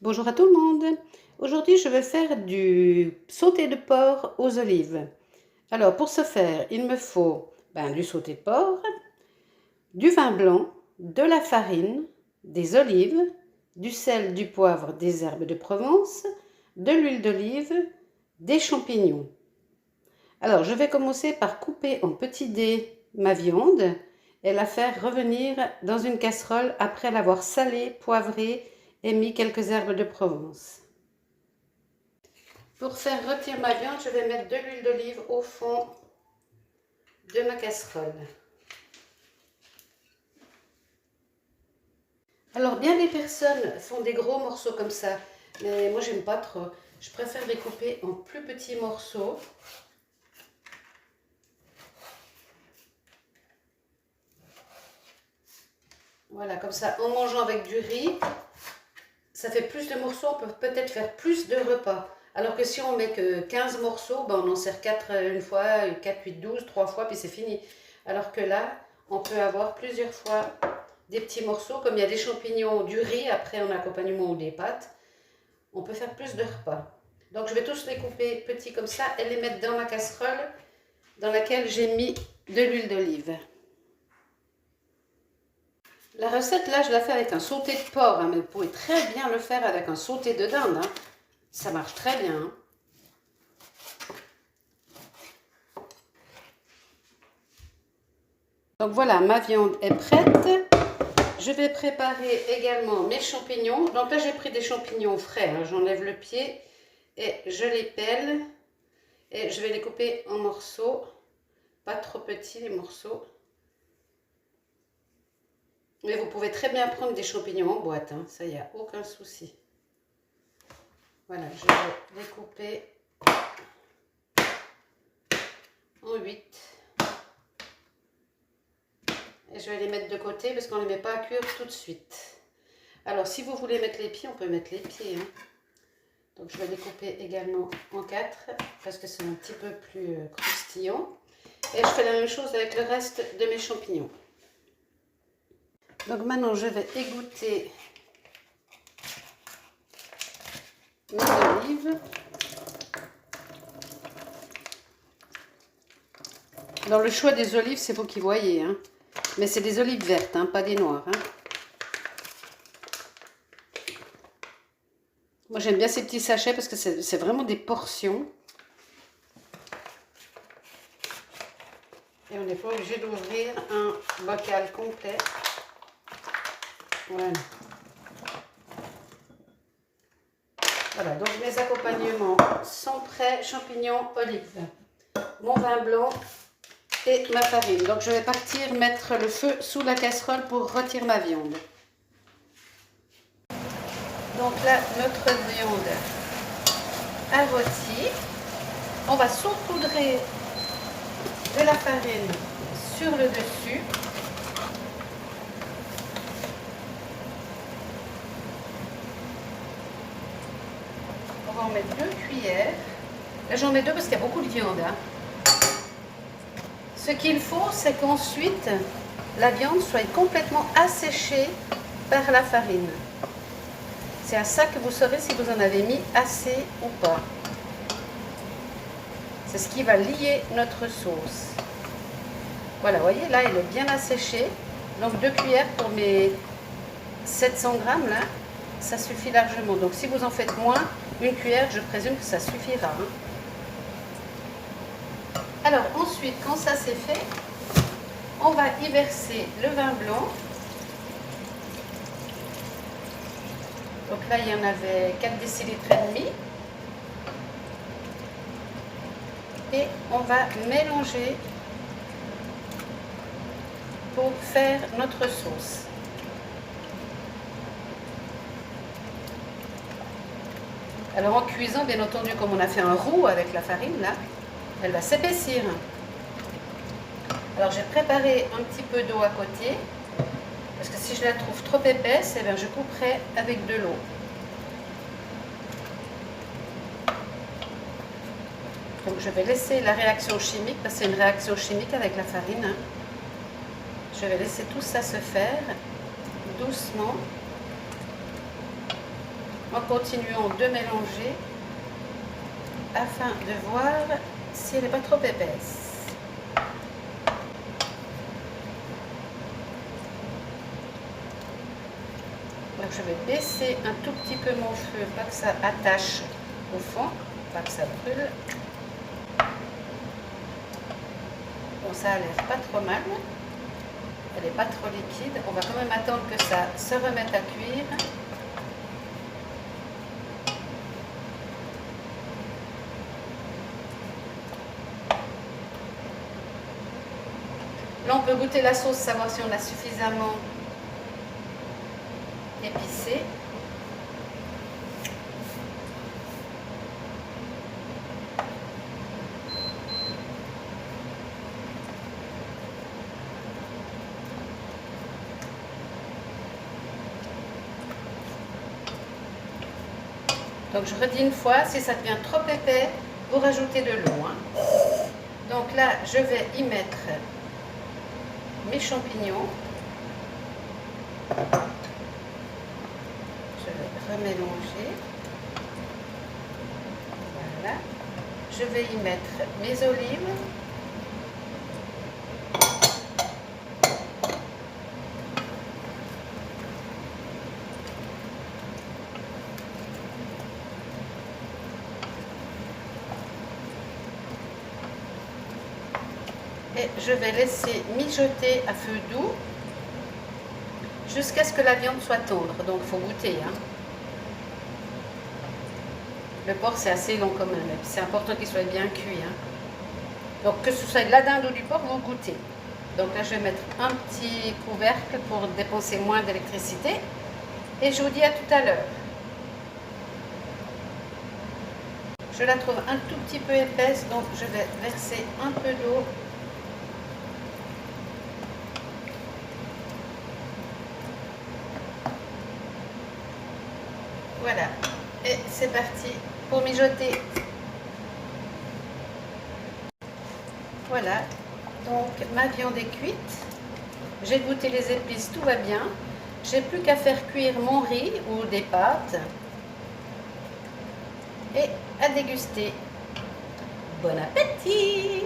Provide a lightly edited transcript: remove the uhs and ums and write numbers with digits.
Bonjour à tout le monde. Aujourd'hui, je vais faire du sauté de porc aux olives. Alors, pour ce faire, il me faut du sauté de porc, du vin blanc, de la farine, des olives, du sel, du poivre, des herbes de Provence, de l'huile d'olive, des champignons. Alors, je vais commencer par couper en petits dés ma viande et la faire revenir dans une casserole après l'avoir salée, poivrée et mis quelques herbes de Provence. Pour faire rôtir ma viande, je vais mettre de l'huile d'olive au fond de ma casserole. Alors, bien des personnes font des gros morceaux comme ça, mais moi j'aime pas trop. Je préfère les couper en plus petits morceaux. Voilà, comme ça, en mangeant avec du riz, ça fait plus de morceaux, on peut peut-être faire plus de repas. Alors que si on met que 15 morceaux, on en sert 4 une fois, 4, 8, 12, 3 fois, puis c'est fini. Alors que là, on peut avoir plusieurs fois des petits morceaux, comme il y a des champignons, du riz, après en accompagnement ou des pâtes, on peut faire plus de repas. Donc je vais tous les couper petits comme ça et les mettre dans ma casserole dans laquelle j'ai mis de l'huile d'olive. La recette là, je la fais avec un sauté de porc, mais vous pouvez très bien le faire avec un sauté de dinde. Ça marche très bien. Donc voilà, ma viande est prête. Je vais préparer également mes champignons. Donc là, j'ai pris des champignons frais. J'enlève le pied et je les pèle. Et je vais les couper en morceaux. Pas trop petits les morceaux. Mais vous pouvez très bien prendre des champignons en boîte. Ça, il n'y a aucun souci. Voilà, je vais les couper en 8. Et je vais les mettre de côté parce qu'on ne les met pas à cuire tout de suite. Alors, si vous voulez mettre les pieds, on peut mettre les pieds. Donc, je vais les couper également en 4 parce que c'est un petit peu plus croustillant. Et je fais la même chose avec le reste de mes champignons. Donc, maintenant, je vais égoutter mes olives. Dans le choix des olives, c'est vous qui voyez. Mais c'est des olives vertes, pas des noires. Moi, j'aime bien ces petits sachets parce que c'est vraiment des portions. Et on n'est pas obligé d'ouvrir un bocal complet. Voilà. Voilà, donc mes accompagnements sont prêts. Champignons, olives, mon vin blanc et ma farine. Donc je vais partir mettre le feu sous la casserole pour rôtir ma viande. Donc là, notre viande a rôti. On va saupoudrer de la farine sur le dessus. On va en mettre 2 cuillères. Là, j'en mets 2 parce qu'il y a beaucoup de viande. Ce qu'il faut, c'est qu'ensuite, la viande soit complètement asséchée par la farine. C'est à ça que vous saurez si vous en avez mis assez ou pas. C'est ce qui va lier notre sauce. Voilà, vous voyez, là, elle est bien asséchée. Donc, 2 cuillères pour mes 700 grammes, là, ça suffit largement. Donc, si vous en faites moins, 1 cuillère, je présume que ça suffira. Alors, ensuite, quand ça c'est fait, on va y verser le vin blanc. Donc là, il y en avait 4 décilitres et demi. Et on va mélanger pour faire notre sauce. Alors en cuisant, bien entendu, comme on a fait un roux avec la farine, là, elle va s'épaissir. Alors j'ai préparé un petit peu d'eau à côté, parce que si je la trouve trop épaisse, je couperai avec de l'eau. Donc je vais laisser la réaction chimique, parce que c'est une réaction chimique avec la farine. Je vais laisser tout ça se faire doucement. en continuant de mélanger afin de voir si elle n'est pas trop épaisse. Donc je vais baisser un tout petit peu mon feu, pas que ça attache au fond, pas que ça brûle. Bon, ça a l'air pas trop mal. Elle n'est pas trop liquide. On va quand même attendre que ça se remette à cuire. Là, on peut goûter la sauce, savoir si on a suffisamment épicé. Donc je redis une fois, si ça devient trop épais, vous rajoutez de l'eau. Hein. Donc là, je vais y mettre mes champignons. Je vais remélanger. Voilà. Je vais y mettre mes olives. Et je vais laisser mijoter à feu doux jusqu'à ce que la viande soit tendre. Donc il faut goûter. Hein. Le porc c'est assez long quand même. C'est important qu'il soit bien cuit. Hein. Donc que ce soit de la dinde ou du porc, vous goûtez. Donc là je vais mettre un petit couvercle pour dépenser moins d'électricité. Et je vous dis à tout à l'heure. Je la trouve un tout petit peu épaisse, donc je vais verser un peu d'eau. Voilà, et c'est parti pour mijoter. Voilà, donc ma viande est cuite. J'ai goûté les épices, tout va bien. J'ai plus qu'à faire cuire mon riz ou des pâtes. Et à déguster. Bon appétit!